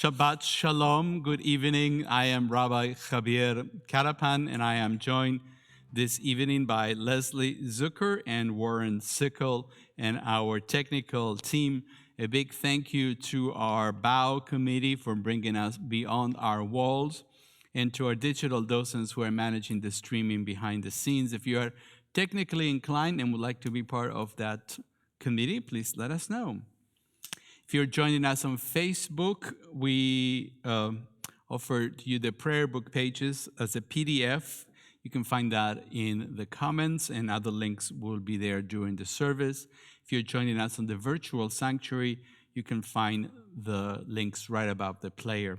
Shabbat Shalom, good evening. I am Rabbi Javier Carapan, and I am joined this evening by Leslie Zucker and Warren Sickle and our technical team. A big thank you to our BOW committee for bringing us beyond our walls, and to our digital docents who are managing the streaming behind the scenes. If you are technically inclined and would like to be part of that committee, please let us know. If you're joining us on Facebook, we offered you the prayer book pages as a PDF. You can find that in the comments, and other links will be there during the service. If you're joining us on the virtual sanctuary, you can find the links right above the player.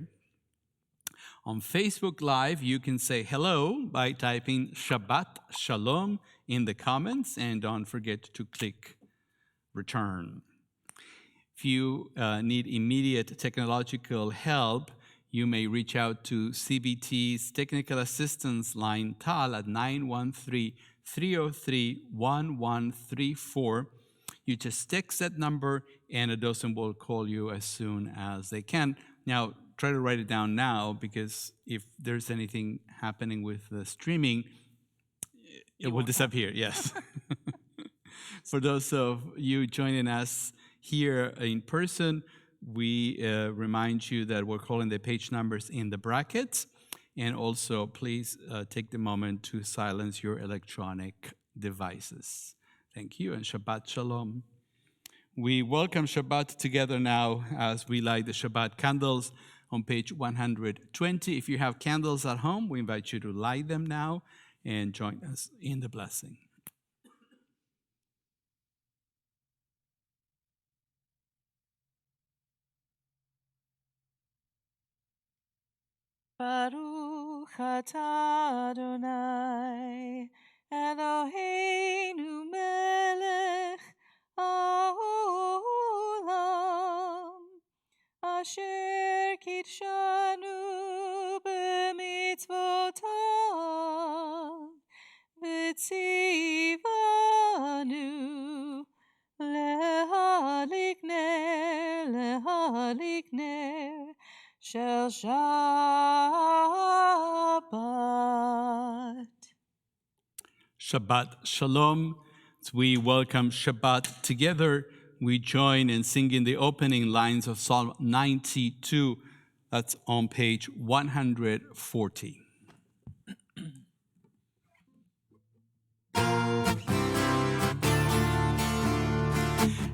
On Facebook Live, you can say hello by typing Shabbat Shalom in the comments, and don't forget to click return. If you need immediate technological help, you may reach out to CBT's Technical Assistance Line TAL at 913-303-1134. You just text that number, and a docent will call you as soon as they can. Now, try to write it down now, because if there's anything happening with the streaming, it will disappear, yes. For those of you joining us here in person, we remind you that we're calling the page numbers in the brackets. And also, please take the moment to silence your electronic devices. Thank you, and Shabbat Shalom. We welcome Shabbat together now as we light the Shabbat candles on page 120. If you have candles at home, we invite you to light them now and join us in the blessing. Baruch atah Adonai, Eloheinu melech haolam, asher kidshanu b'mitzvotav, v'tzivanu lehadlik ner shel Shabbat. Shabbat Shalom. As we welcome Shabbat together, we join in singing the opening lines of Psalm 92. That's on page 140.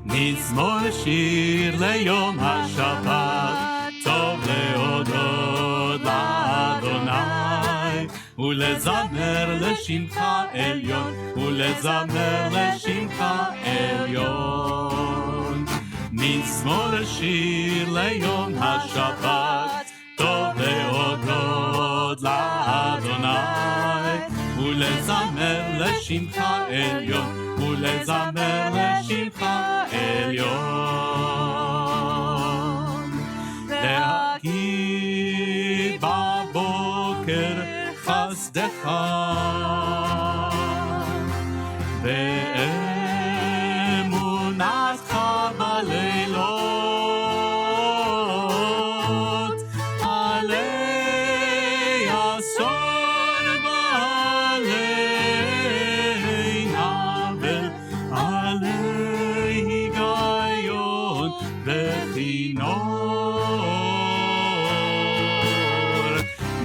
Mizmor shir leyom haShabbat, tov leodod la'Adonai, ולזמר לשמך עליון, ולזמר לשמך עליון. מזמור שיר ליום השבת, טוב להודות לאדוני, ולזמר לשמך עליון, ולזמר לשמך עליון. להגיד בבוקר חסדך, ואמונתך בלילות, עלי אסון ועלי נבל, עלי היגיון וכינור.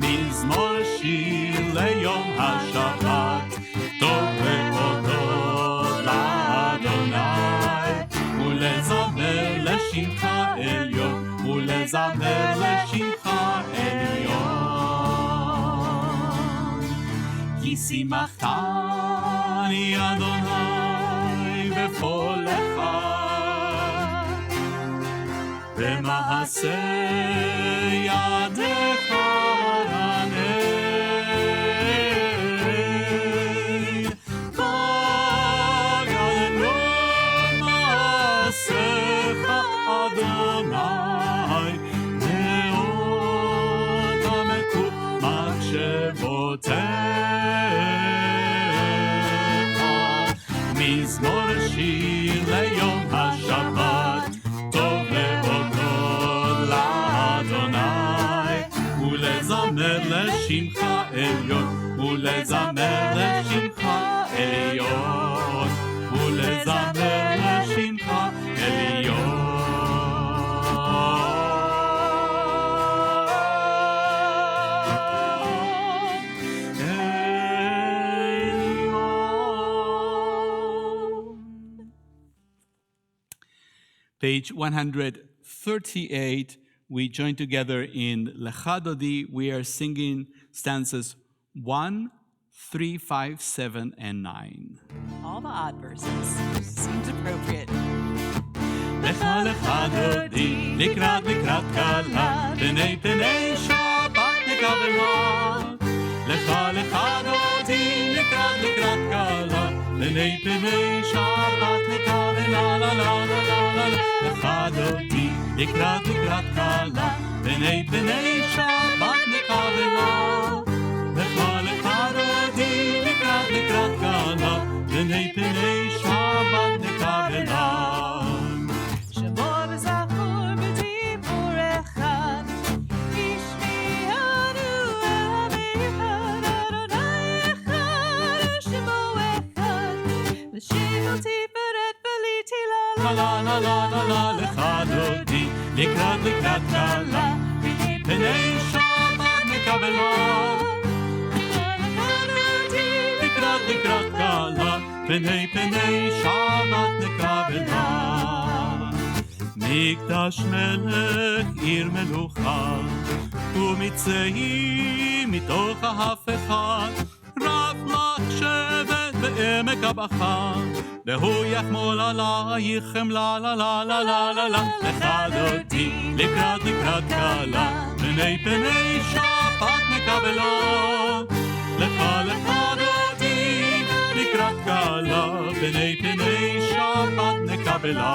מזמור שיר ליום השבת, טוב להודות לאדוני, ולזמר לשמך עליון, ולזמר לשמך עליון. כי שימחתני אדוני בפועלך, במעשה ידיך רנן. Adonai, מאוד עמקו מחשבותיך. מזמור שיר ליום השבת, טוב להודות לאדוני, לשמך עליון, ולזמר לשמך עליון, ולזמר לשמך עליון. Page 138, we join together in Lecha Dodi. We are singing stanzas 1, 3, 5, 7, and 9. All the odd verses. Seems appropriate. Lecha Lecha Dodi, likrat likrat kala, pnei pnei Shabbat nekabela. Lecha Lecha Dodi, likrat likrat kala, pnei pnei Shabbat nekabela. La la la la la. Lecha Dodi, likrat likrat kala, pnei pnei Shabbat nekabela. Lecha Lecha Dodi, likrat likrat kala, pnei pnei Shabbat nekabela. Shemo v'zachor b'dibur echad, Yishmi'anu el Adonai echad, Shemo echad, L'shimo tiferet v'liti la La la la la la la. Lecha Dodi, likrat likrat kala, pnei Shabbat nekabela. Likrat likrat kala, pnei pnei Shabbat nekabela. מקדש מלך עיר מלוכה, ומצאים מתוך ההפכה, רב לך שבט בעמק הבכה, והוא יחמול עלייך חמלה. לה לה לה לה לה לה. lecha dodi, לקראת לקראת קלה, פני פני שבת נקבלה. lecha דודי, לקראת קלה, פני פני שבת נקבלה.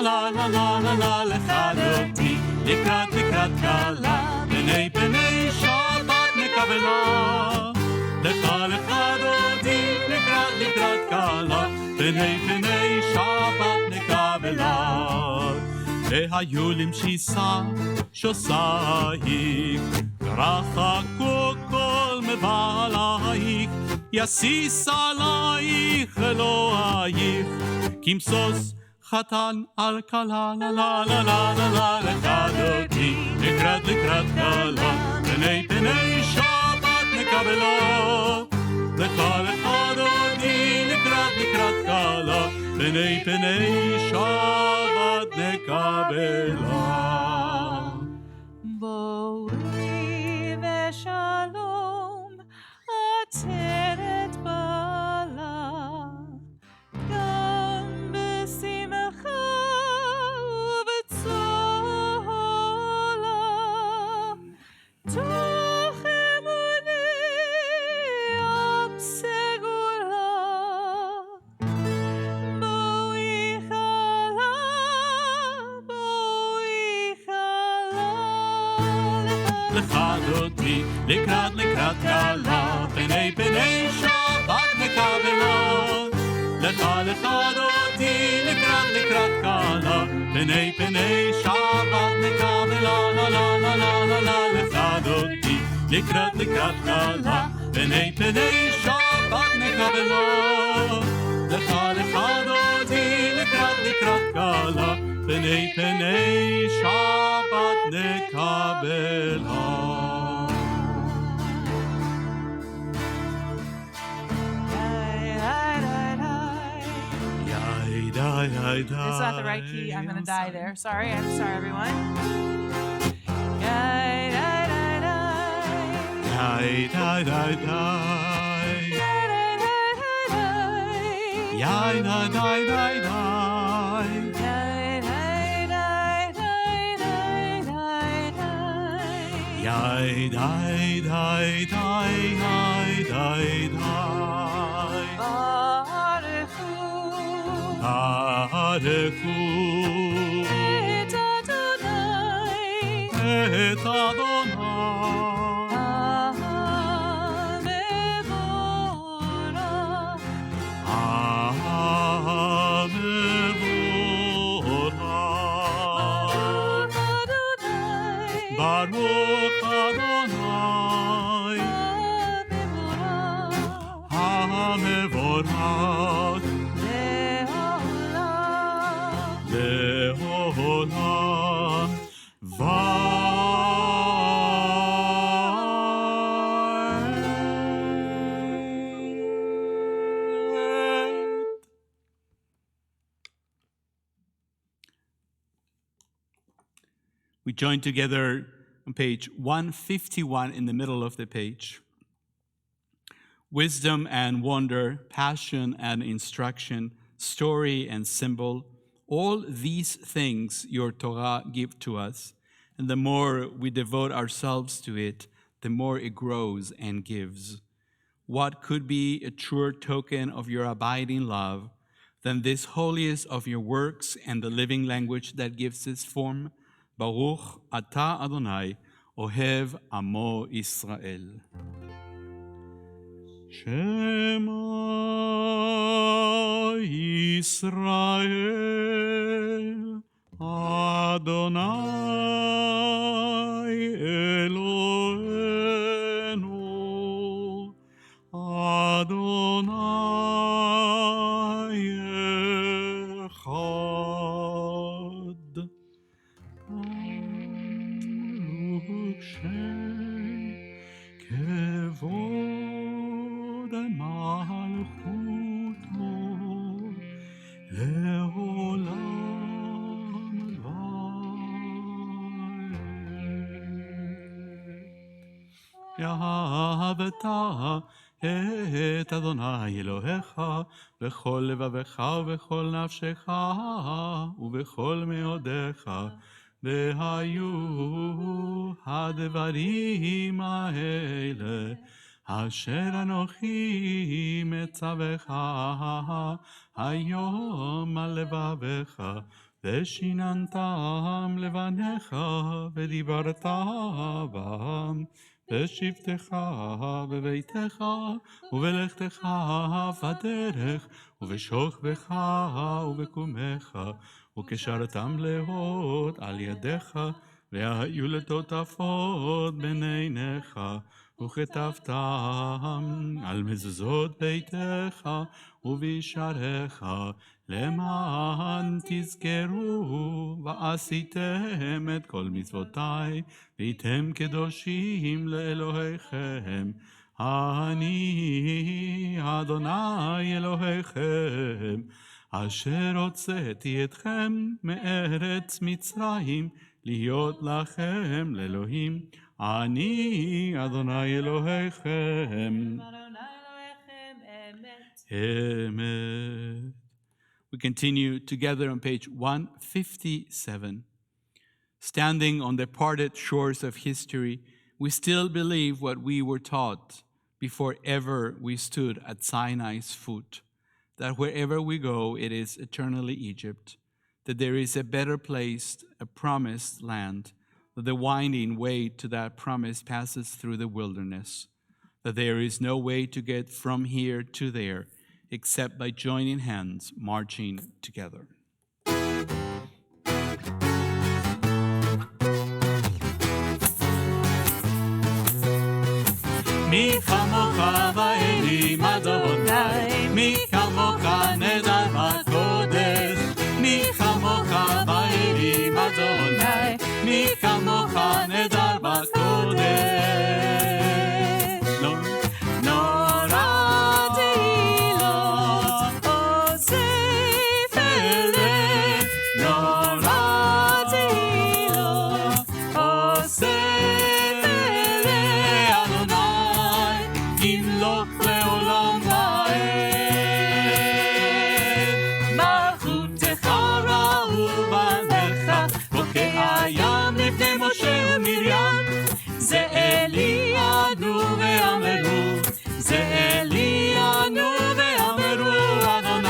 La la la la la. lecha dodi, לקראת לקראת קלה, פני פני שבת נקבלה. lecha דודי, לקראת לקראת קלה, פני פני שבת נקבלה. והיו למשיסה שוסייך, רחקו כל מבעלייך, יסיס עלייך אלוהייך, כמסוס חתן על כלה. לה לה לה לה לה לה. lecha דודי, לקראת לקראת קלה, פני פני שבת נקבלה. lecha דודי, לקראת לקראת קלה, פני פני שבת נקבלה. בואי ושלום עטרת בעלה, גם בשמחה ובצהלה, תוך אמוני עם סגולה. בואי חלה, בואי חלה. lecha dodi, לקראת לקראת קלה, פני פני שבת נקבלה. lecha דודי, לקראת לקראת קלה, פני פני שבת נקבלה. la la la la la la. lecha דודי, לקראת לקראת קלה, פני פני שבת נקבלה. lecha דודי, לקראת לקראת קלה, פני פני שבת נקבלה. It's not the right key. I'm gonna die there. Sorry, everyone. Et Adonai, Baruch Adonai HaMevorach Le'olam We join together on page 151 in the middle of the page. Wisdom and wonder, passion and instruction, story and symbol, all these things your Torah give to us, and the more we devote ourselves to it, the more it grows and gives. What could be a truer token of your abiding love than this holiest of your works and the living language that gives its form? Baruch Ata Adonai, Ohev Amo Israel. Shema Israel, Adonai Eloheinu, Adonai Echad. Baruch Shem Kevod Malchuto Leolam Vaed. Yahavta et Adonai Elohecha bechol levavecha ubechol nafshecha ubechol meodecha והיו הדברים האלה אשר אנוכי מצווך היום על לבביך ושיננתם לבניך ודיברת בם בשבתך בביתך ובלכתך בדרך ובשוכבך ובקומך וקשרתם להוד על ידיך, והיו לטוטפות בין עיניך, וכתבתם על מזוזות ביתך ובישעריך, למען תזכרו ועשיתם את כל מצוותיי, והייתם קדושים לאלוהיכם. אני אדוני אלוהיכם, אשר הוצאתי אתכם מארץ מצרים, להיות לכם לאלוהים. אני אדוני אלוהיכם. Amen. We continue together on page 157. Standing on the parted shores of history, we still believe what we were taught before ever we stood at Sinai's foot. That wherever we go, it is eternally Egypt, that there is a better place, a promised land, that the winding way to that promise passes through the wilderness, that there is no way to get from here to there except by joining hands, marching together. מי כמוך באלים אדוני, מי כמוך נדר בקודש, מי כמוך באלים אדוני, מי כמוך נדר בקודש. נורא תהילות אוסף אלה, נורא תהילות אוסף זה אלי ענו ואמרו, זה אלי ענו ואמרו, אדוני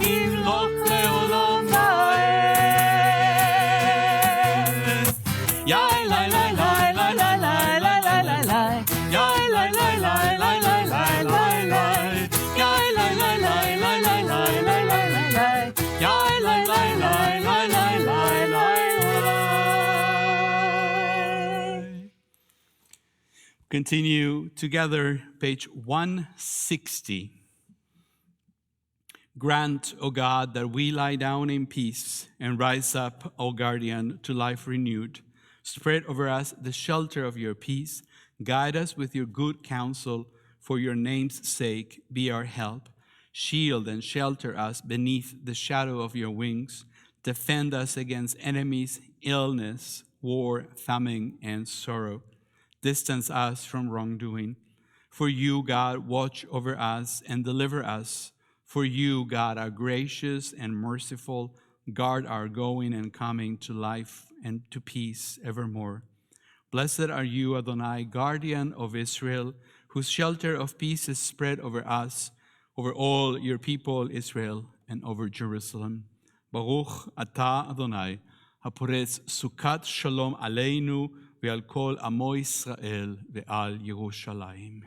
ימלוך לעולם ועד. יאי לי לי לי לי לי לי לי לי לי, יאי לי לי לי לי לי לי לי לי, יאי לי לי לי לי לי לי לי לי לי, יאי לי לי לי לי לי לי לי. Continue together, page 160. Grant, O God, that we lie down in peace and rise up, O guardian, to life renewed. Spread over us the shelter of your peace. Guide us with your good counsel. For your name's sake, be our help. Shield and shelter us beneath the shadow of your wings. Defend us against enemies, illness, war, famine, and sorrow. Distance us from wrongdoing. For you, God, watch over us and deliver us. For you, God, are gracious and merciful. Guard our going and coming to life and to peace evermore. Blessed are you, Adonai, guardian of Israel, whose shelter of peace is spread over us, over all your people, Israel, and over Jerusalem. Baruch atah Adonai, haporetz sukat shalom aleinu ve'al kol amo Yisrael ve'al Yerushalayim.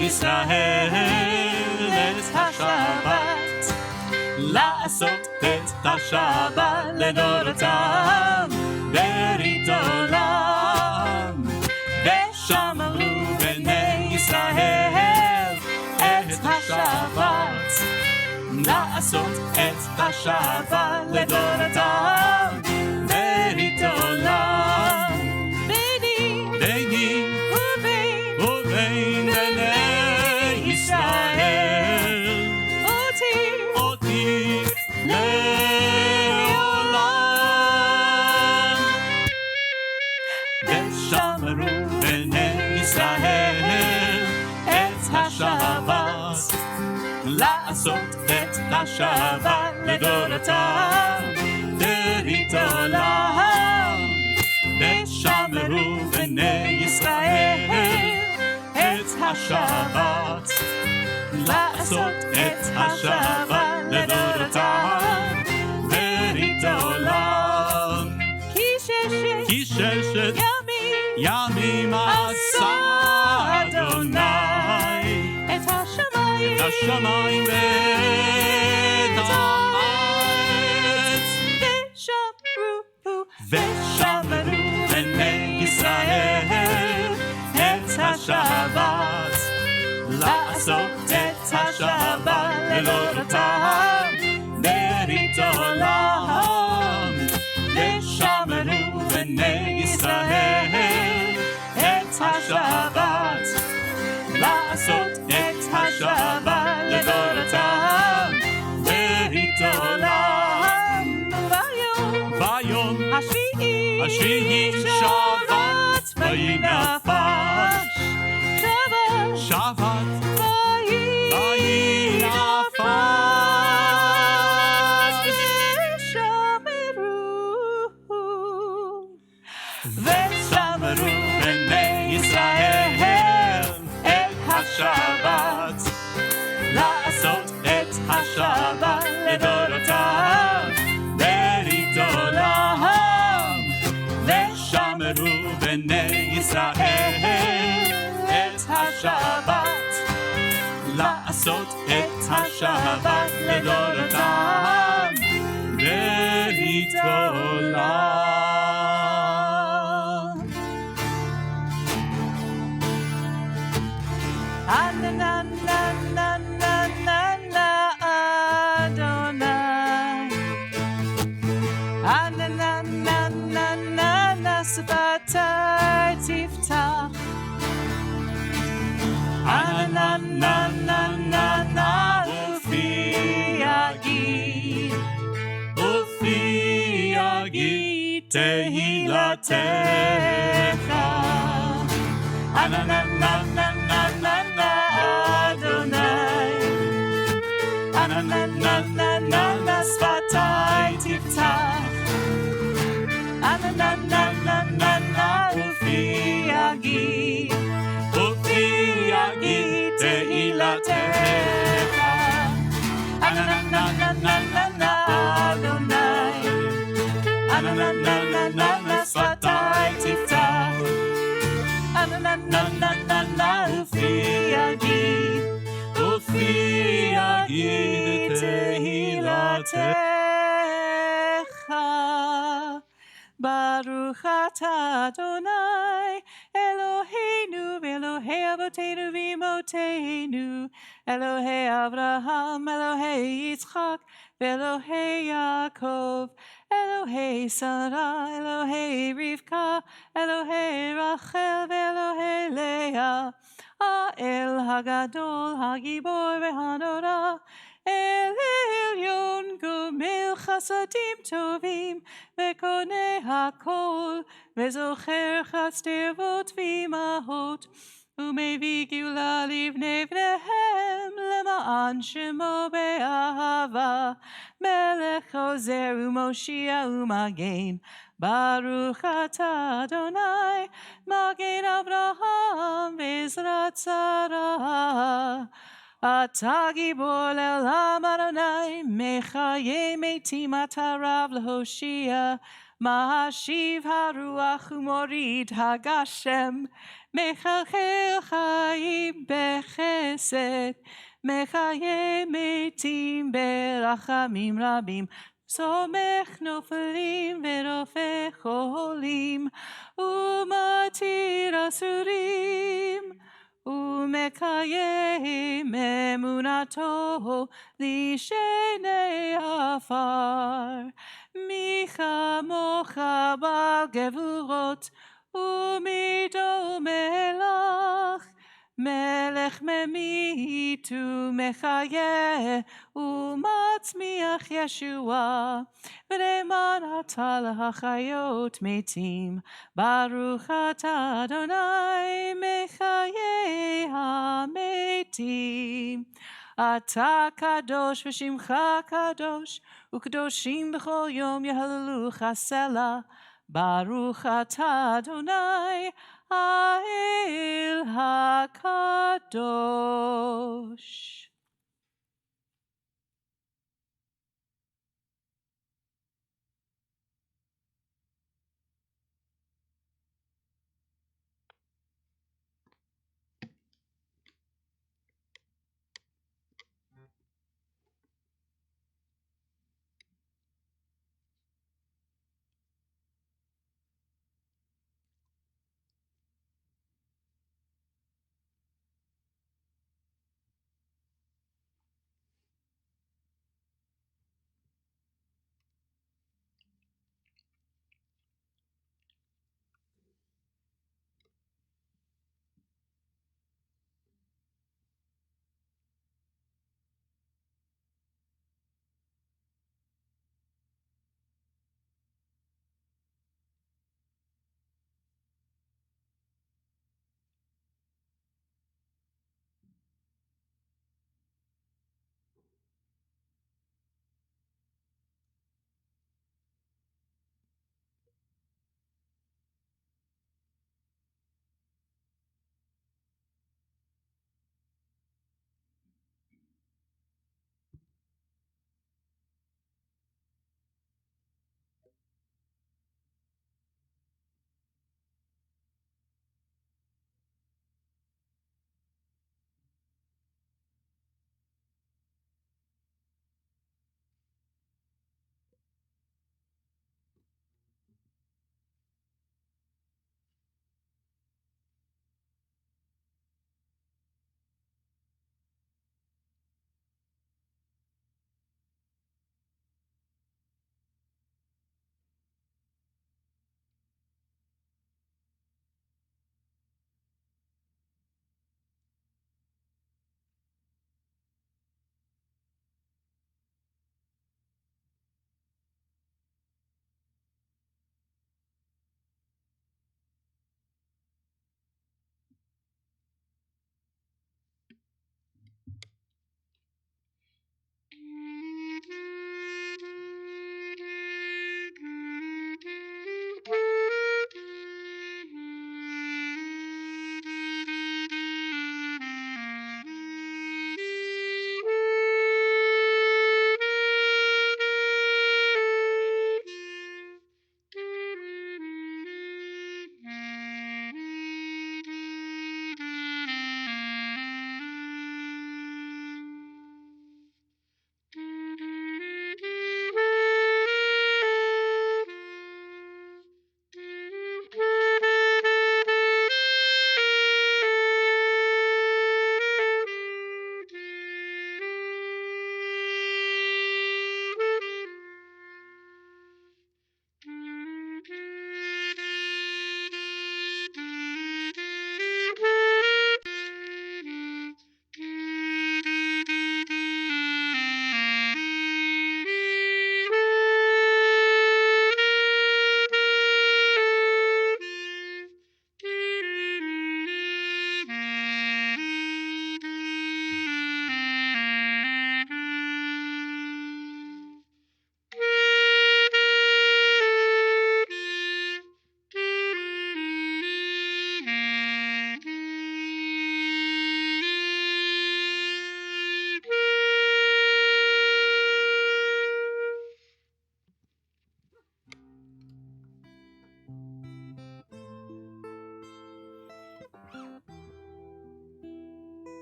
ישראל את השבת, לעשות את השבת לדורותם ברית עולם. ושמרו בני ישראל את השבת, לעשות את השבת לדורותם ברית עולם. ביני ובין בני ישראל, אותי לעולם. ושמרו בני ישראל את השבת, לעשות את השבת לדורותם ברית עולם. ושמרו בני ישראל את השבת, לעשות את השבת לדורותם ברית עולם. כי ששת ימים עשה אדוני את השמיים ואת הארץ. ושמרו בני ישראל את השבת, לעשות את השבת לדורותם ברית עולם. ושמרו בני ישראל את השבת, לעשות את השבת לדורותם ברית עולם. ביום השביעי שבת וינפש, שבת וינפש. ושמרו בני ישראל את השבת, לעשות את השבת לדורותם ברית עולם. ושמרו בני ישראל את השבת, לעשות את השבת לדורותם ברית עולם. שפתי תפתח, ופי יגיד תהילתך. אדוני, שפתי תפתח, ופי יגיד תהילתך. אדוני, שפתי תפתח, na na na na ופי יגיד תהילתך ברוך אתה אדוני אלוהינו ואלוהי אבותינו ואמותינו אלוהי אברהם אלוהי יצחק ואלוהי יעקב אלוהי שרה אלוהי רבקה אלוהי רחל ואלוהי לאה האל הגדול הגיבור והנורא אל עליון גומל חסדים טובים וקונה הכל וזוכר חסדי אבות ואימהות ומביא גאולה לבני בניהם למען שמו באהבה מלך עוזר ומושיע ומגן ברוך אתה אדוני מגן אברהם בעזרת שרה אתה גיבור לעולם אדוני מחיה מתים אתה רב להושיע משיב הרוח ומוריד הגשם מחלחל חיים בחסד מחיה מתים ברחמים רבים סומך נופלים ורופא חולים ומתיר אסורים ומקיים אמונתו לשני עפר מי כמוך בעל גבורות ומדומה לך מלך ממית ומחיה ומצמיח ישועה ונאמן אתה להחיות מתים ברוך אתה אדוני מחיי המתים אתה קדוש ושמך קדוש וקדושים בכל יום יהללוך סלה ברוך אתה אדוני האל הקדוש.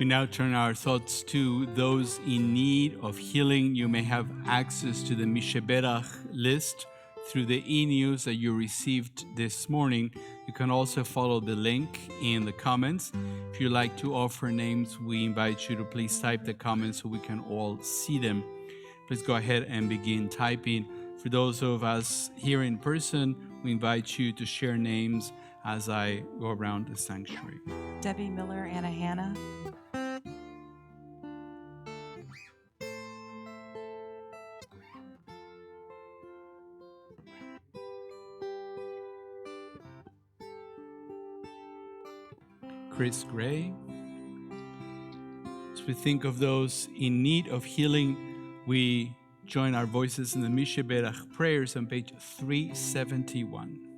We now turn our thoughts to those in need of healing. You may have access to the Misheberach list through the e-news that you received this morning. You can also follow the link in the comments. If you'd like to offer names, we invite you to please type the comments so we can all see them. Please go ahead and begin typing. For those of us here in person, we invite you to share names as I go around the sanctuary. Debbie Miller, Anna Hannah. Chris Gray. As we think of those in need of healing, we join our voices in the Misheberach prayers on page 371.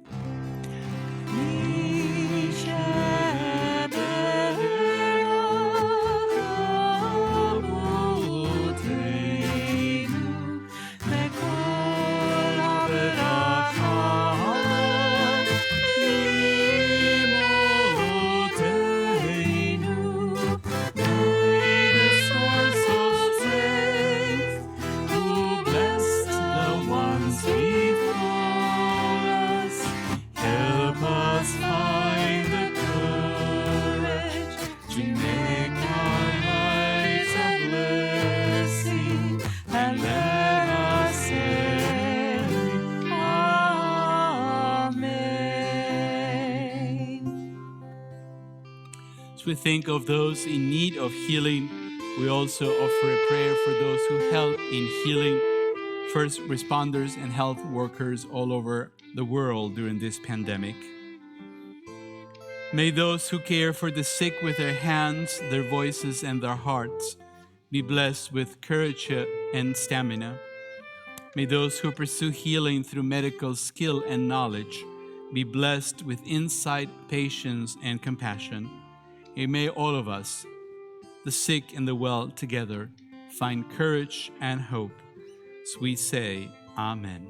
As we think of those in need of healing, we also offer a prayer for those who help in healing first responders and health workers all over the world during this pandemic. May those who care for the sick with their hands, their voices, and their hearts be blessed with courage and stamina. May those who pursue healing through medical skill and knowledge be blessed with insight, patience, and compassion. And may all of us, the sick and the well together, find courage and hope. So we say, Amen.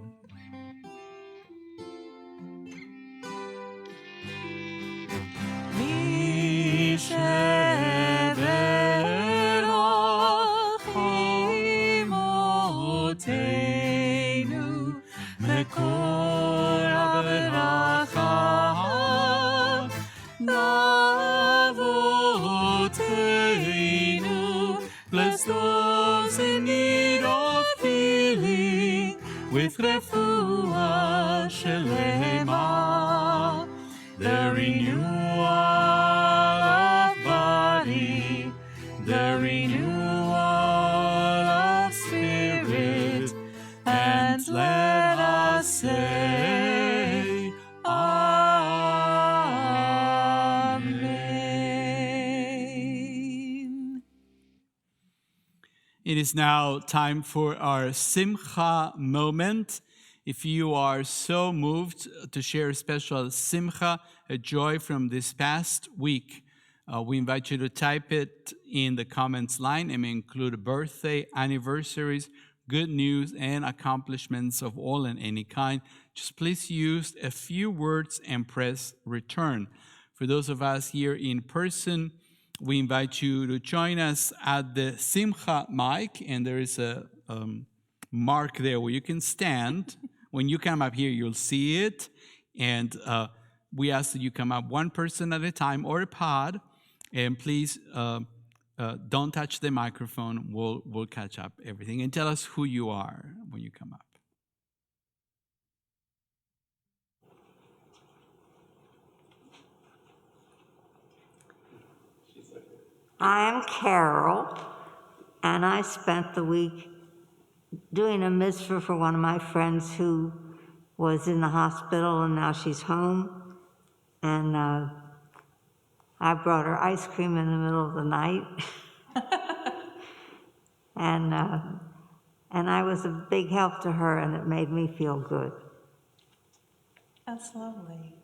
Bless those in need of healing with refuah shelema, the renewal of body, the renewal of spirit, and let us say, Amen. It is now time for our Simcha moment. If you are so moved to share a special Simcha, a joy from this past week, we invite you to type it in the comments line. It may include birthday, anniversaries, good news, and accomplishments of all and any kind. Just please use a few words and press return. For those of us here in person, we invite you to join us at the Simcha mic, and there is a mark there where you can stand. When you come up here, you'll see it, and we ask that you come up one person at a time or a pod, and please don't touch the microphone. We'll catch up everything, and tell us who you are when you come up. I'm Carol, and I spent the week doing a mitzvah for one of my friends who was in the hospital, and now she's home. And I brought her ice cream in the middle of the night. and I was a big help to her, and it made me feel good. That's lovely.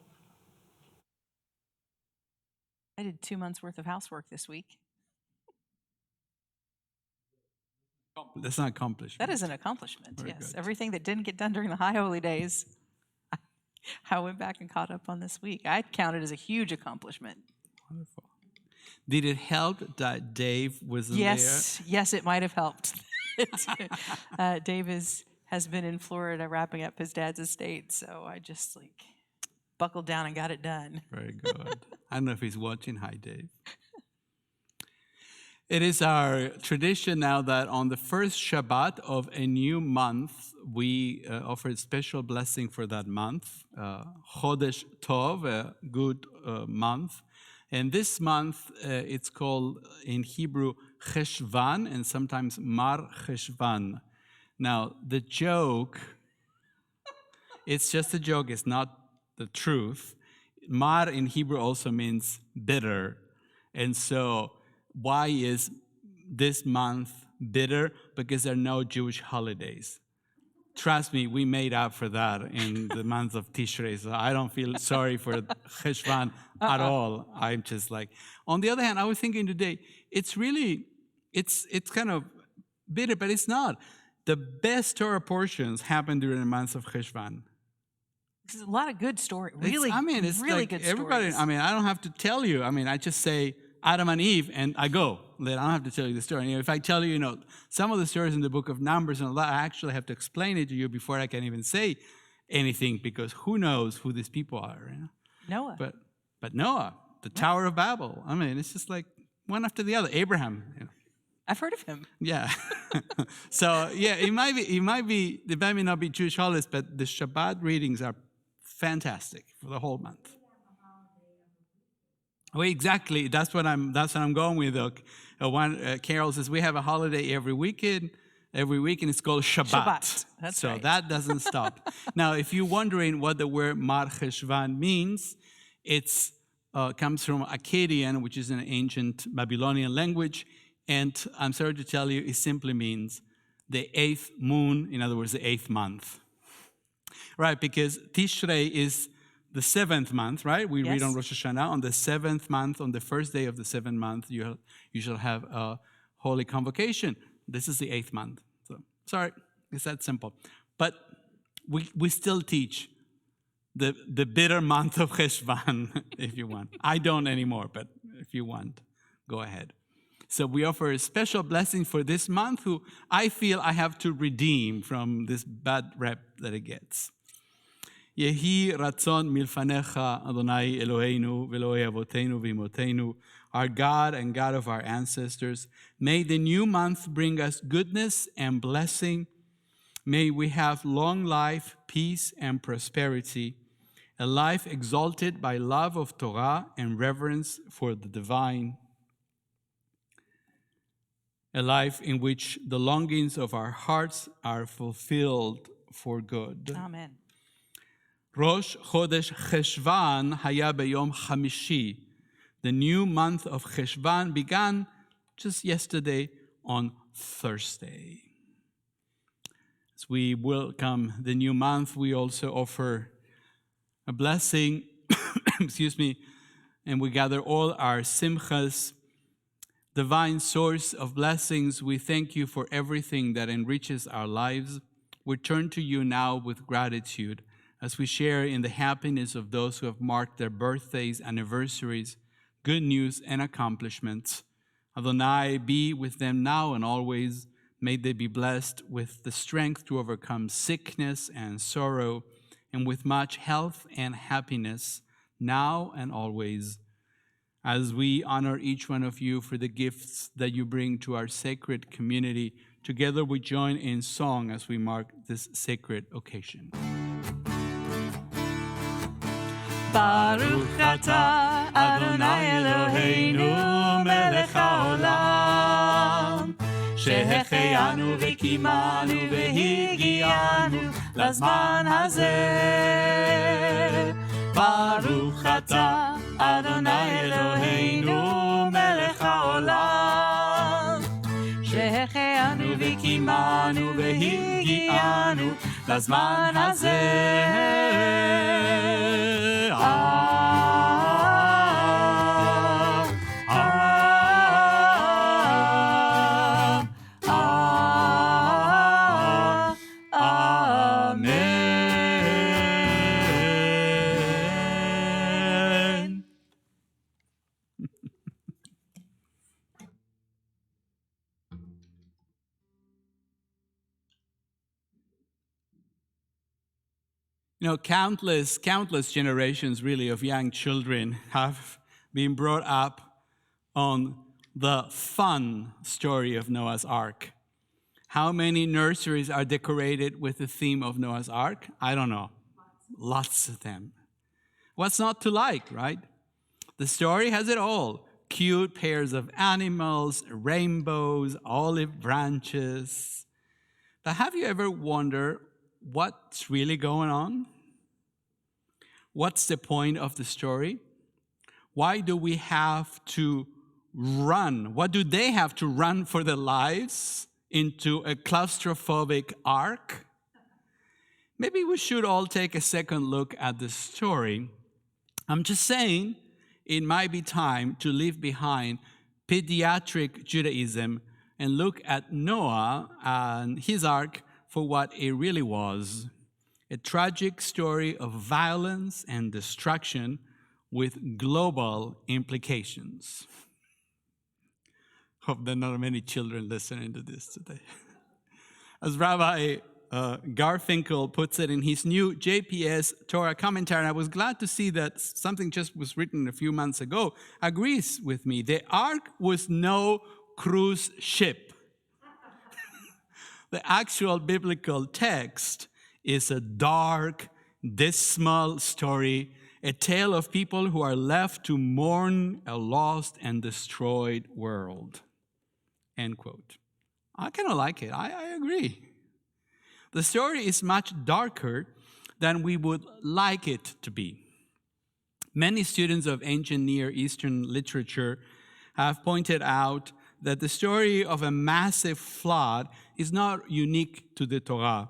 I did 2 months worth of housework this week. That's an accomplishment. That is an accomplishment, Very yes. good. Everything that didn't get done during the high holy days, I went back and caught up on this week. I'd count it as a huge accomplishment. Wonderful. Did it help that Dave wasn't Yes, it might have helped. Dave has been in Florida wrapping up his dad's estate, so I just buckled down and got it done. there? Very good. I don't know if he's watching. Hi, Dave. It is our tradition now that on the first Shabbat of a new month, we offer a special blessing for that month, Chodesh Tov, a good month. And this month, it's called in Hebrew Cheshvan and sometimes Mar Cheshvan. Now, the joke, it's just a joke, it's not the truth. Mar in Hebrew also means bitter. And so, why is this month bitter? Because there are no Jewish holidays. Trust me, we made up for that in the month of Tishrei, so I don't feel sorry for Cheshvan at all. I'm just on the other hand, I was thinking today, it's kind of bitter, but it's not. The best Torah portions happen during the months of Cheshvan. There's a lot of good stories. It's really good everybody, stories. I don't have to tell you. I just say Adam and Eve, and I go. I don't have to tell you the story. If I tell you, some of the stories in the book of Numbers and all that, I actually have to explain it to you before I can even say anything, because who knows who these people are? Noah. But Noah, the Tower of Babel. It's just one after the other. Abraham. I've heard of him. Yeah. So yeah, it might not be Jewish holidays, but the Shabbat readings are fantastic for the whole month. Well, exactly. That's what I'm going with. Carol says we have a holiday every weekend. Every weekend it's called Shabbat. That's so right. that doesn't stop. Now, if you're wondering what the word Mar Cheshvan means, it's comes from Akkadian, which is an ancient Babylonian language, and I'm sorry to tell you, it simply means the 8th moon. In other words, the 8th month. Right? Because Tishrei is the 7th month, right? We read on Rosh Hashanah, on the 7th month, on the first day of the 7th month, you shall have a holy convocation. This is the 8th month. So, sorry, it's that simple. But we still teach the bitter month of Cheshvan, if you want. I don't anymore, but if you want, go ahead. So we offer a special blessing for this month, who I feel I have to redeem from this bad rep that it gets. Yehi ratzon milfanecha Adonai Eloheinu v'Elokei Avotenu v'Imotenu, our God and God of our ancestors. May the new month bring us goodness and blessing. May we have long life, peace, and prosperity, a life exalted by love of Torah and reverence for the divine, a life in which the longings of our hearts are fulfilled for good. Amen. Rosh Chodesh Cheshvan haya beyom Chamishi. The new month of Cheshvan began just yesterday on Thursday. As we welcome the new month, we also offer a blessing, and we gather all our simchas. Divine source of blessings, we thank you for everything that enriches our lives. We turn to you now with gratitude as we share in the happiness of those who have marked their birthdays, anniversaries, good news, and accomplishments. Adonai, be with them now and always. May they be blessed with the strength to overcome sickness and sorrow, and with much health and happiness, now and always. As we honor each one of you for the gifts that you bring to our sacred community, together we join in song as we mark this sacred occasion. Baruch atah Adonai Eloheinu melech haolam שהחיינו וקיימנו והגיענו לזמן הזה. ברוך אתה אדוני אלוהינו מלך העולם שהחיינו וקיימנו והגיענו לזמן הזה. Countless generations, really, of young children have been brought up on the fun story of Noah's Ark. How many nurseries are decorated with the theme of Noah's Ark? I don't know. Lots of them. What's not to like, right? The story has it all. Cute pairs of animals, rainbows, olive branches. But have you ever wondered what's really going on? What's the point of the story? Why do we have to run? What do they have to run for their lives into a claustrophobic ark? Maybe we should all take a second look at the story. I'm just saying it might be time to leave behind pediatric Judaism and look at Noah and his ark for what it really was. A tragic story of violence and destruction with global implications. Hope there are not many children listening to this today. As Rabbi Garfinkel puts it in his new JPS Torah commentary, and I was glad to see that something just was written a few months ago, agrees with me. The ark was no cruise ship. The actual biblical text is a dark, dismal story, a tale of people who are left to mourn a lost and destroyed world. End quote. I kind of like it. I agree. The story is much darker than we would like it to be. Many students of ancient Near Eastern literature have pointed out that the story of a massive flood is not unique to the Torah.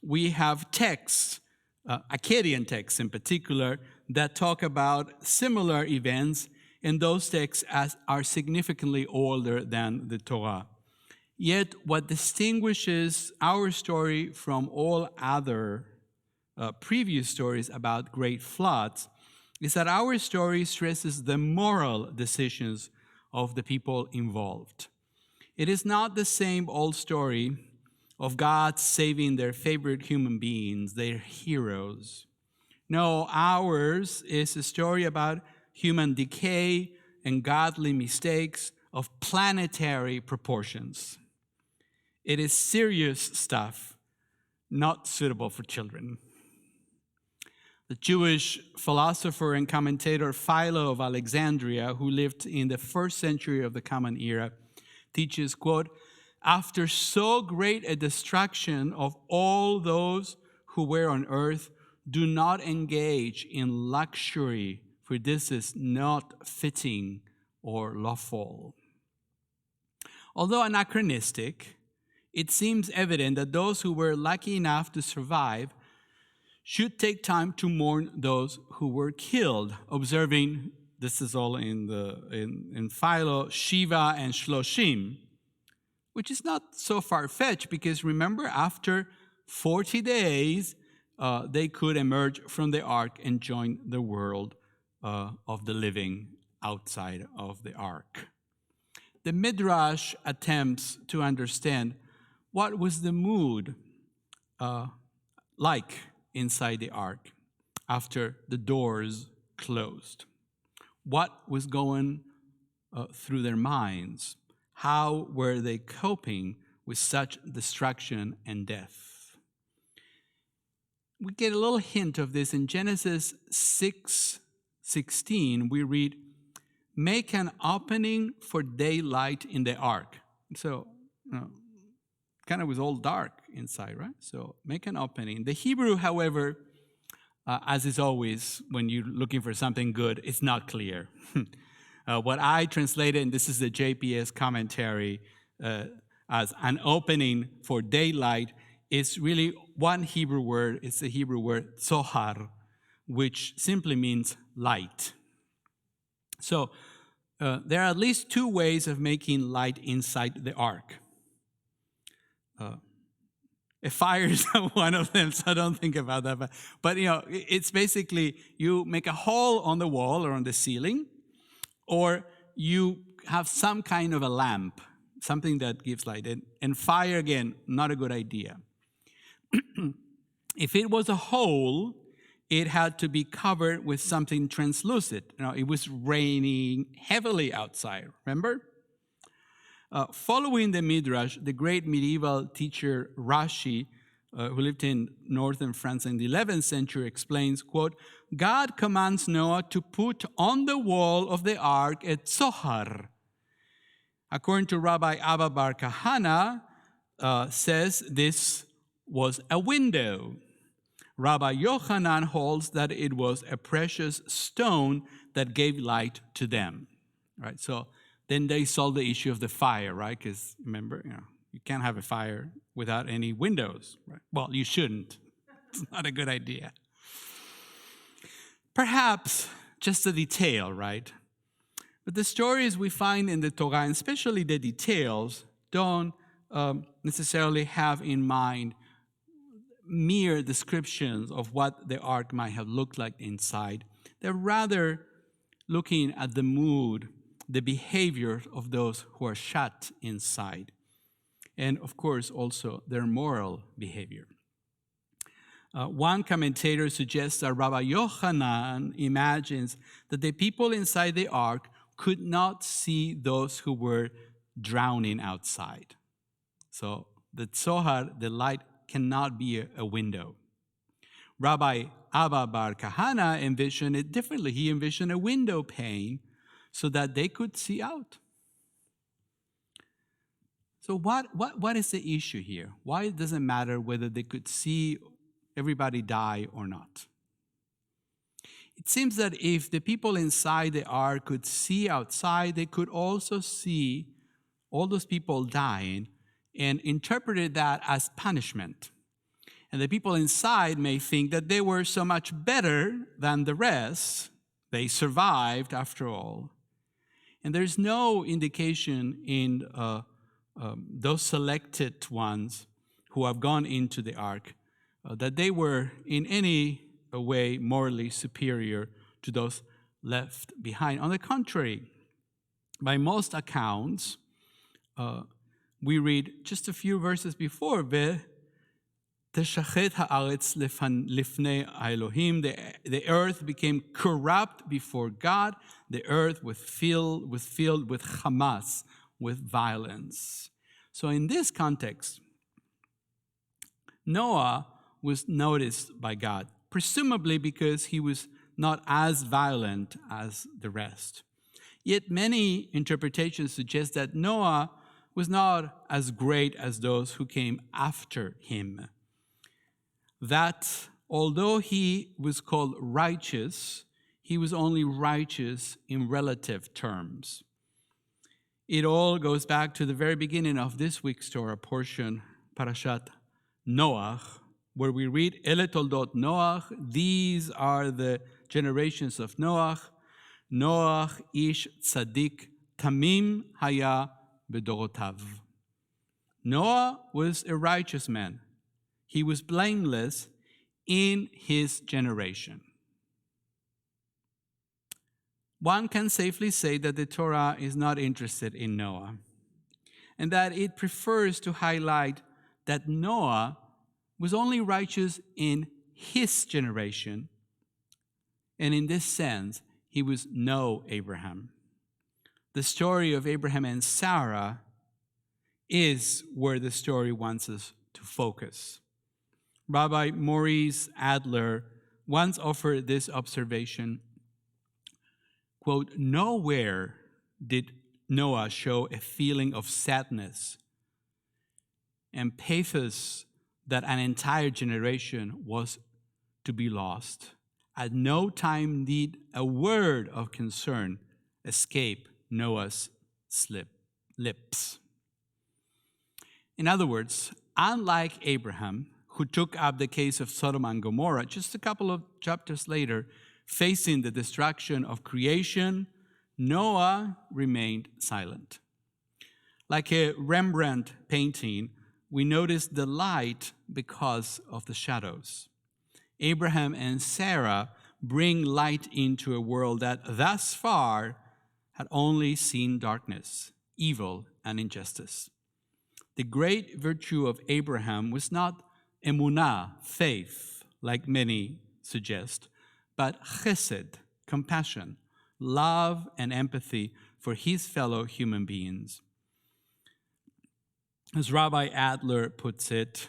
We have texts, Akkadian texts in particular, that talk about similar events, and those texts are significantly older than the Torah. Yet what distinguishes our story from all other previous stories about great floods is that our story stresses the moral decisions of the people involved. It is not the same old story of God saving their favorite human beings, their heroes. No, ours is a story about human decay and godly mistakes of planetary proportions. It is serious stuff, not suitable for children. The Jewish philosopher and commentator Philo of Alexandria, who lived in the 1st century of the Common Era, teaches, quote, "After so great a destruction of all those who were on earth, do not engage in luxury, for this is not fitting or lawful." Although anachronistic, it seems evident that those who were lucky enough to survive should take time to mourn those who were killed, observing, this is all in Philo, Shiva and Shloshim, which is not so far-fetched because remember, after 40 days, they could emerge from the ark and join the world of the living outside of the ark. The Midrash attempts to understand what was the mood like inside the ark after the doors closed. What was going through their minds? How were they coping with such destruction and death? We get a little hint of this in Genesis 6:16. We read, "Make an opening for daylight in the ark." So, kind of was all dark inside, right? So make an opening. The Hebrew, however, as is always when you're looking for something good, it's not clear. What I translated, and this is the JPS commentary, as an opening for daylight is really one Hebrew word. It's the Hebrew word zohar, which simply means light. So there are at least two ways of making light inside the ark. A fire is not one of them, so don't think about that. But it's basically you make a hole on the wall or on the ceiling, or you have some kind of a lamp, something that gives light. And fire, again, not a good idea. If it was a hole, it had to be covered with something translucent. It was raining heavily outside, remember? Following the Midrash, the great medieval teacher Rashi, who lived in northern France in the 11th century, explains, quote, God commands Noah to put on the wall of the ark a tzohar. According to Rabbi Abba Bar Kahana, says this was a window. Rabbi Yochanan holds that it was a precious stone that gave light to them. Right? So then they solved the issue of the fire, right? Because remember, you can't have a fire without any windows, right? Well, you shouldn't. It's not a good idea. Perhaps just a detail, right? But the stories we find in the Torah, and especially the details, don't necessarily have in mind mere descriptions of what the ark might have looked like inside. They're rather looking at the mood, the behavior of those who are shut inside, and of course also their moral behavior. One commentator suggests that Rabbi Yochanan imagines that the people inside the ark could not see those who were drowning outside. So the tzohar, the light, cannot be a window. Rabbi Abba Bar Kahana envisioned it differently. He envisioned a window pane so that they could see out. So what is the issue here? Why does it matter whether they could see everybody die or not? It seems that if the people inside the ark could see outside, they could also see all those people dying and interpreted that as punishment. And the people inside may think that they were so much better than the rest. They survived, after all. And there's no indication in those selected ones who have gone into the ark that they were in any way morally superior to those left behind. On the contrary, by most accounts, we read just a few verses before, the earth became corrupt before God. The earth was filled with Hamas, with violence. So in this context, Noah was noticed by God, presumably because he was not as violent as the rest. Yet many interpretations suggest that Noah was not as great as those who came after him. That although he was called righteous, he was only righteous in relative terms. It all goes back to the very beginning of this week's Torah portion, Parashat Noach, where we read, Ele toldot Noach, these are the generations of Noach. Noach ish tzadik tamim haya bedorotav. Noah was a righteous man. He was blameless in his generation. One can safely say that the Torah is not interested in Noah, and that it prefers to highlight that Noah was only righteous in his generation, and in this sense, he was no Abraham. The story of Abraham and Sarah is where the story wants us to focus. Rabbi Maurice Adler once offered this observation, quote, nowhere did Noah show a feeling of sadness and pathos that an entire generation was to be lost. At no time did a word of concern escape Noah's lips. In other words, unlike Abraham, who took up the case of Sodom and Gomorrah just a couple of chapters later, facing the destruction of creation, Noah remained silent. Like a Rembrandt painting, we notice the light because of the shadows. Abraham and Sarah bring light into a world that thus far had only seen darkness, evil, and injustice. The great virtue of Abraham was not emunah, faith, like many suggest, but chesed, compassion, love and empathy for his fellow human beings. As Rabbi Adler puts it,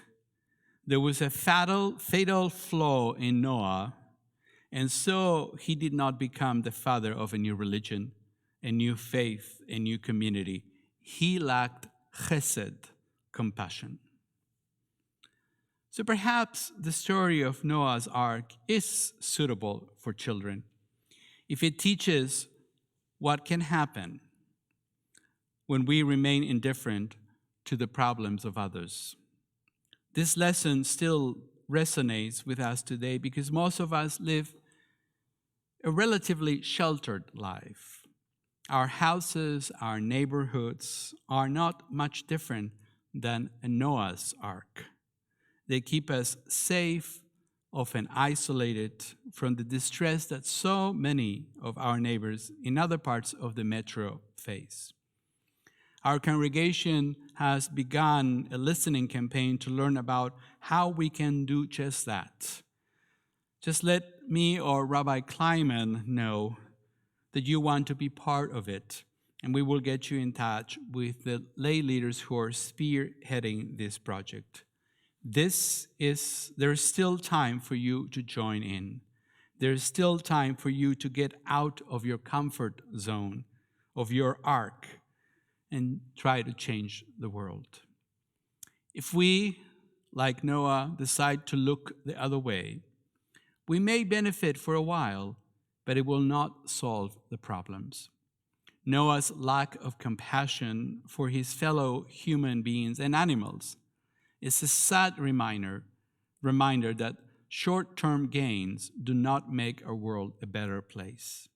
there was a fatal flaw in Noah, and so he did not become the father of a new religion, a new faith, a new community. He lacked chesed, compassion. So perhaps the story of Noah's Ark is suitable for children if it teaches what can happen when we remain indifferent to the problems of others. This lesson still resonates with us today because most of us live a relatively sheltered life. Our houses, our neighborhoods are not much different than a Noah's Ark. They keep us safe, often isolated from the distress that so many of our neighbors in other parts of the metro face. Our congregation has begun a listening campaign to learn about how we can do just that. Just let me or Rabbi Kleiman know that you want to be part of it, and we will get you in touch with the lay leaders who are spearheading this project. There is still time for you to join in. There is still time for you to get out of your comfort zone, of your ark, and try to change the world. If we, like Noah, decide to look the other way, we may benefit for a while, but it will not solve the problems. Noah's lack of compassion for his fellow human beings and animals is a sad reminder that short-term gains do not make our world a better place.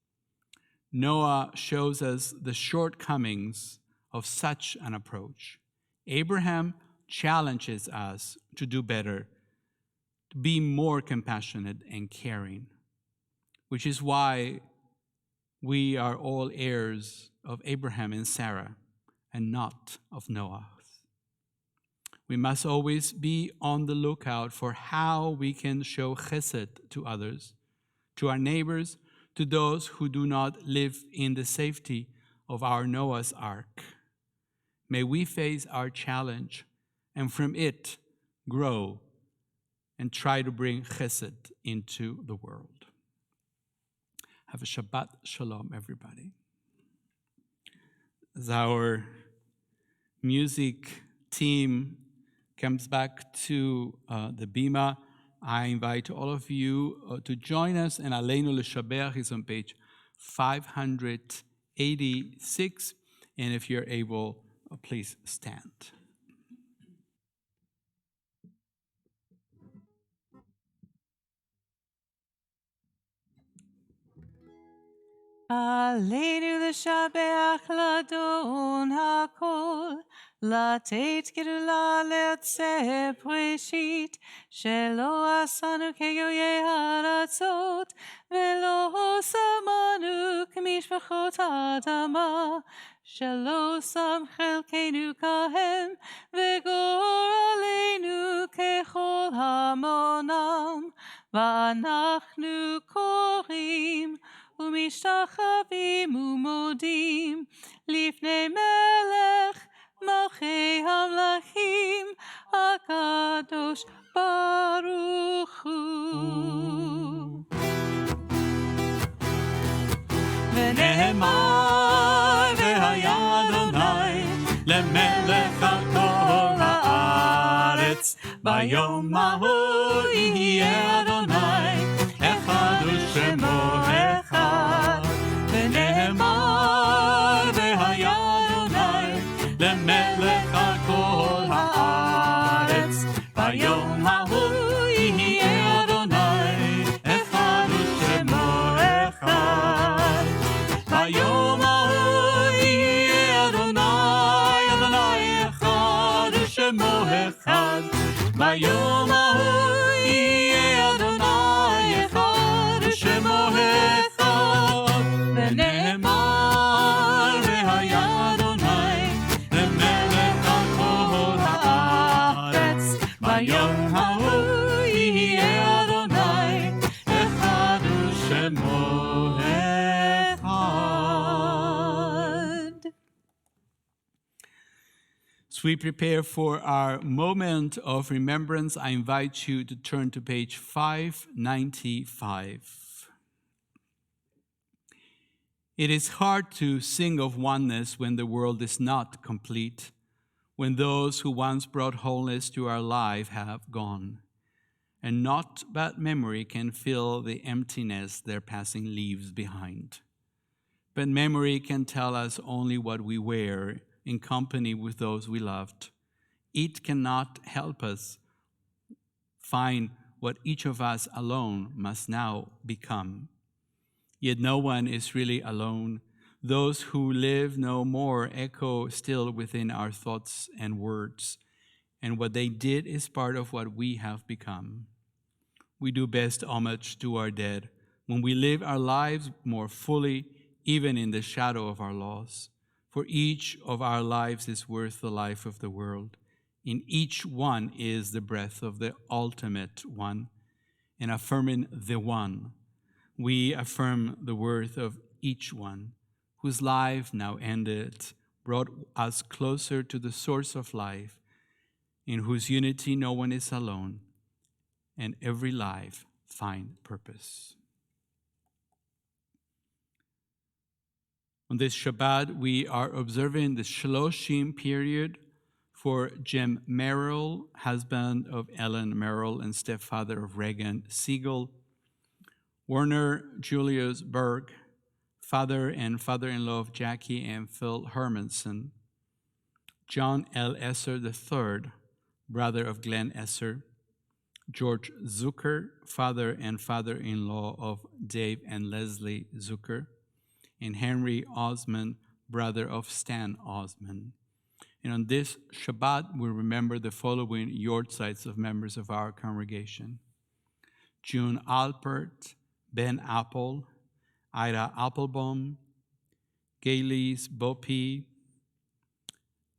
Noah shows us the shortcomings of such an approach. Abraham challenges us to do better, to be more compassionate and caring, which is why we are all heirs of Abraham and Sarah and not of Noah. We must always be on the lookout for how we can show chesed to others, to our neighbors, to those who do not live in the safety of our Noah's Ark. May we face our challenge and from it grow and try to bring chesed into the world. Have a Shabbat Shalom, everybody. As our music team comes back to the Bima, I invite all of you to join us, and Aleinu L'Shabeach is on page 586, and if you're able, please stand. Aleinu l'shabeach l'adon hakol, לתת גדולה ליוצא בראשית, שלא עשנו כגויי הארצות, ולא שמנו כמשפחות האדמה, שלא שם חלקנו כהם, וגורלנו ככל המונם, ואנחנו קוראים ומשתחווים ומודים לפני מלך מלכי המלכים הקדוש ברוך הוא. ונאמר והיה אדוני למלך על כל הארץ, ביום ההוא יהיה אדוני אחד ושמו אחד. ונאמר והיה אדוני למלך על כל הארץ, ביום ההוא יהיה אדוני אחד ושמו אחד. ביום ההוא יהיה אדוני אחד ושמו אחד. ביום ההוא As we prepare for our moment of remembrance, I invite you to turn to page 595. It is hard to sing of oneness when the world is not complete, when those who once brought wholeness to our life have gone, and naught but memory can fill the emptiness their passing leaves behind. But memory can tell us only what we were in company with those we loved. It cannot help us find what each of us alone must now become. Yet no one is really alone. Those who live no more echo still within our thoughts and words, and what they did is part of what we have become. We do best homage to our dead when we live our lives more fully, even in the shadow of our loss. For each of our lives is worth the life of the world. In each one is the breath of the ultimate one. And affirming the one, we affirm the worth of each one, whose life now ended, brought us closer to the source of life, in whose unity no one is alone, and every life find purpose. On this Shabbat, we are observing the Shloshim period for Jim Merrill, husband of Ellen Merrill and stepfather of Reagan Siegel, Werner Julius Berg, father and father-in-law of Jackie and Phil Hermanson, John L. Esser III, brother of Glenn Esser, George Zucker, father and father-in-law of Dave and Leslie Zucker, and Henry Osmond, brother of Stan Osmond. And on this Shabbat, we remember the following yortzites of members of our congregation: June Alpert, Ben Apple, Ida Applebaum, Gaylise Bopi,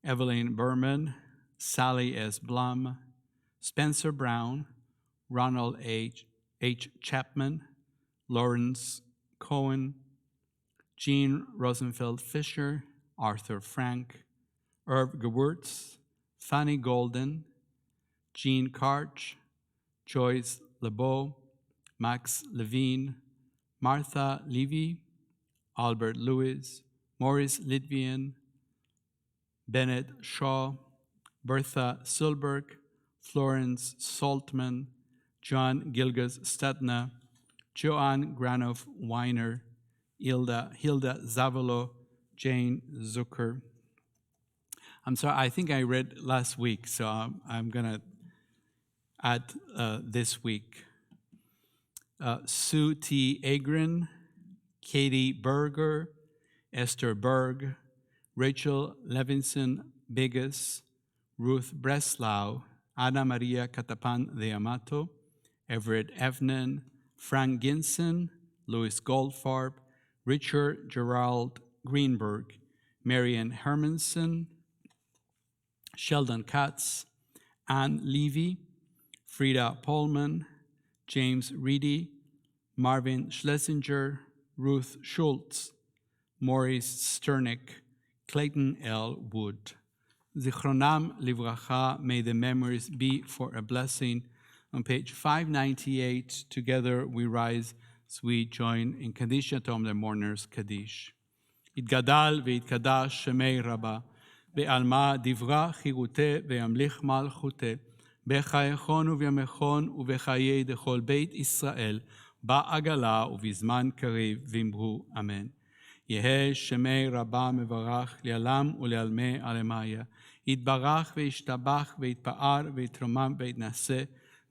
Evelyn Berman, Sally S. Blum, Spencer Brown, Ronald H. Chapman, Lawrence Cohen, Jean Rosenfeld Fisher, Arthur Frank, Irv Gewurtz, Fanny Golden, Jean Karch, Joyce LeBeau, Max Levine, Martha Levy, Albert Lewis, Maurice Litvian, Bennett Shaw, Bertha Silberg, Florence Saltman, John Gilgas Stutna, Joanne Granoff Weiner, Hilda Zavolo, Jane Zucker. I'm sorry, I think I read last week, so I'm going to add this week. Sue T. Agrin, Katie Berger, Esther Berg, Rachel Levinson Bigas, Ruth Breslau, Ana Maria Catapan de Amato, Everett Evnen, Frank Ginson, Louis Goldfarb, Richard Gerald Greenberg, Marian Hermanson, Sheldon Katz, Ann Levy, Frida Polman, James Reedy, Marvin Schlesinger, Ruth Schultz, Maurice Sternick, Clayton L. Wood. Zichronam livracha, may the memories be for a blessing. On page 598, together we rise as we join in Kaddish Yatom, the mourners' Kaddish. Itgadal ve'itkadash shemei Rabba, be'alma divra chirute ve'amlich malchute, בחייכון ובימיכון ובחיי דכל בית ישראל, בעגלה ובזמן קריב, ואמרו אמן. יהא שמי רבה מברך לעלם ולעלמי עלמיה. יתברך וישתבח ויתפאר ויתרומם ויתנשא,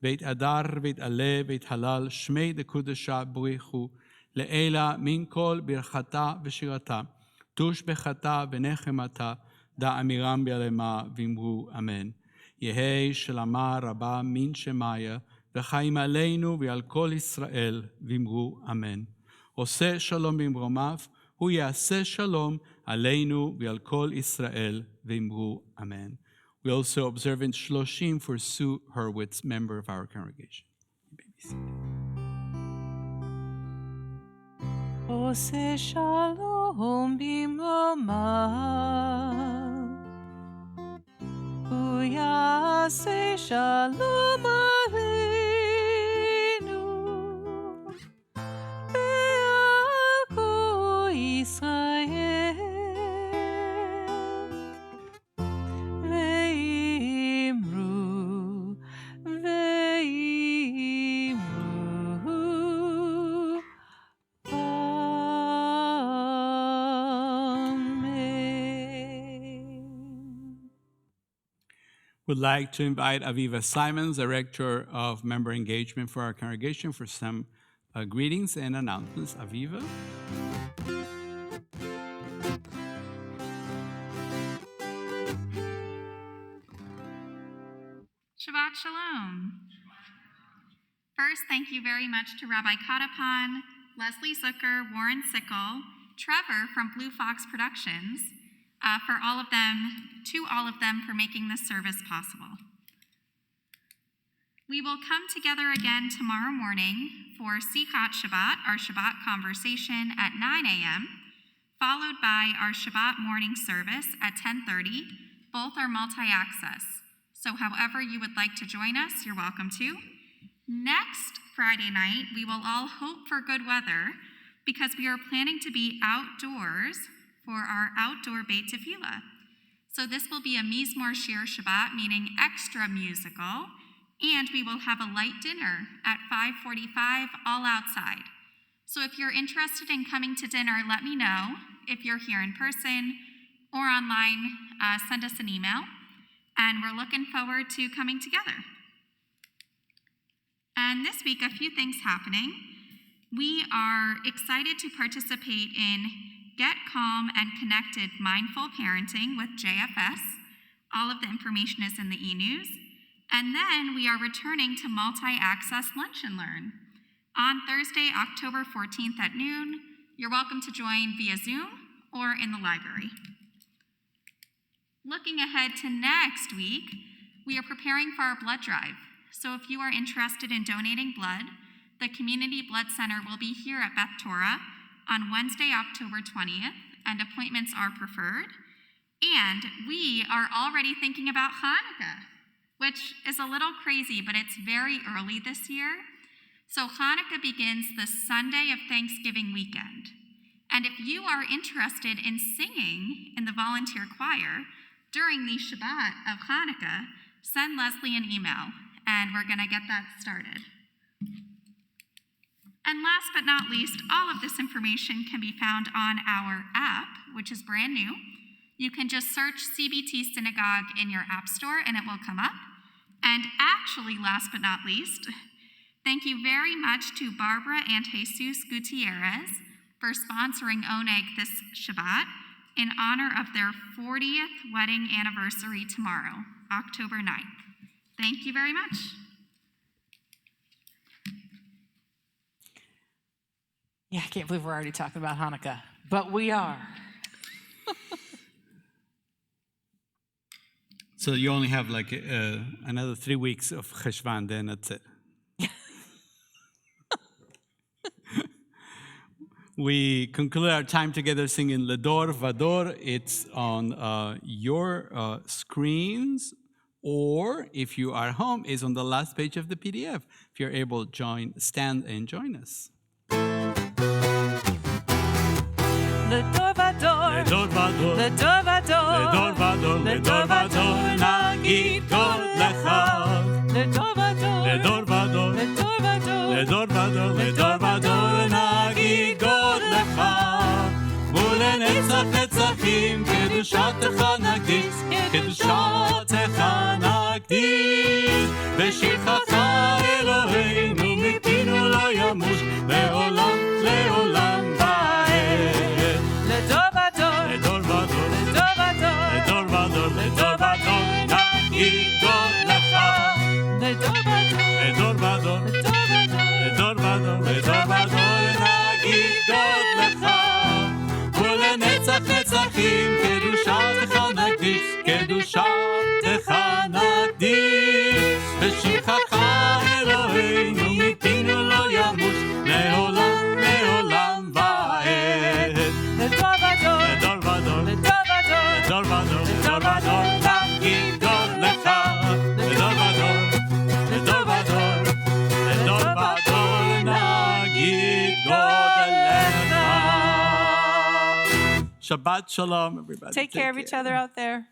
ויתהדר ויתעלה ויתהלל, שמי דקודשה בריחו, לעילה מן כל ברכתה ושירתה, תוש בחתה ונחמתה, דא אמירם בעלמה, ואמרו אמן. יהי שלמה רבה מן שמיה, וחיים עלינו ועל כל ישראל, ואמרו אמן. עושה שלום במרומיו, הוא יעשה שלום עלינו ועל כל ישראל, ואמרו אמן. We also observe in Shloshim for Sue Hurwitz, member of our congregation. עושה שלום במרומיו, יעשה שלום עלינו ועל כל ישראל ואמרו Would like to invite Aviva Simons, Director of Member Engagement for our congregation, for some greetings and announcements. Aviva. Shabbat Shalom. First, thank you very much to Rabbi Katapan, Leslie Zucker, Warren Sickle, Trevor from Blue Fox Productions, to all of them for making this service possible. We will come together again tomorrow morning for Sikhat Shabbat, our Shabbat conversation at 9 a.m., followed by our Shabbat morning service at 10:30. Both are multi-access, so however you would like to join us, you're welcome to. Next Friday night, we will all hope for good weather because we are planning to be outdoors for our outdoor Beit Tefillah. So this will be a Mizmor Shir Shabbat, meaning extra musical, and we will have a light dinner at 5:45, all outside. So if you're interested in coming to dinner, let me know. If you're here in person or online, send us an email, and we're looking forward to coming together. And this week, a few things happening. We are excited to participate in Get Calm and Connected Mindful Parenting with JFS. All of the information is in the e-news. And then we are returning to multi-access Lunch and Learn. On Thursday, October 14th at noon, you're welcome to join via Zoom or in the library. Looking ahead to next week, we are preparing for our blood drive. So if you are interested in donating blood, the Community Blood Center will be here at Beth Torah on Wednesday, October 20th, and appointments are preferred. And we are already thinking about Hanukkah, which is a little crazy, but it's very early this year. So Hanukkah begins the Sunday of Thanksgiving weekend. And if you are interested in singing in the volunteer choir during the Shabbat of Hanukkah, send Leslie an email, and we're going to get that started. And last but not least, all of this information can be found on our app, which is brand new. You can just search CBT Synagogue in your app store, and it will come up. And actually, last but not least, thank you very much to Barbara and Jesus Gutierrez for sponsoring Oneg this Shabbat in honor of their 40th wedding anniversary tomorrow, October 9th. Thank you very much. Yeah, I can't believe we're already talking about Hanukkah, but we are. So you only have like another 3 weeks of Cheshvan, then that's it. We conclude our time together singing Ledor Vador. It's on your screens, or if you are home, it's on the last page of the PDF. If you're able, stand and join us. לדור ודור, לדור ודור, לדור ודור, לדור ודור, לדור ודור, נגיד קוד לך. לדור ודור, לדור ודור, לדור ודור, לדור ודור, לדור ודור, נגיד קוד לך. ולנצח נצחים, קדושתך נקדיש, קדושתך נקדיש. בשבחך אלוהינו, מפינו לא ימוש, לעולם, לעולם ועד. לדור ודור, לדור ודור, לדור ודור, לדור ודור, לדור ודור, נגיד קוד לך. לדור ודור, לדור ודור, לדור ודור, לדור ודור, לדור ודור, נגיד קוד לך. ולנצח נצחים, קדושתך נקדיש, קדושתך נקדיש. בשבחך אלוהינו, מפינו לא ימוש, לעולם, לעולם ועד. לדור ודור, לדור ודור, לדור ודור, לדור ודור, לדור ודור, נגיד קוד לך. Shabbat shalom, everybody. Take care of each other out there.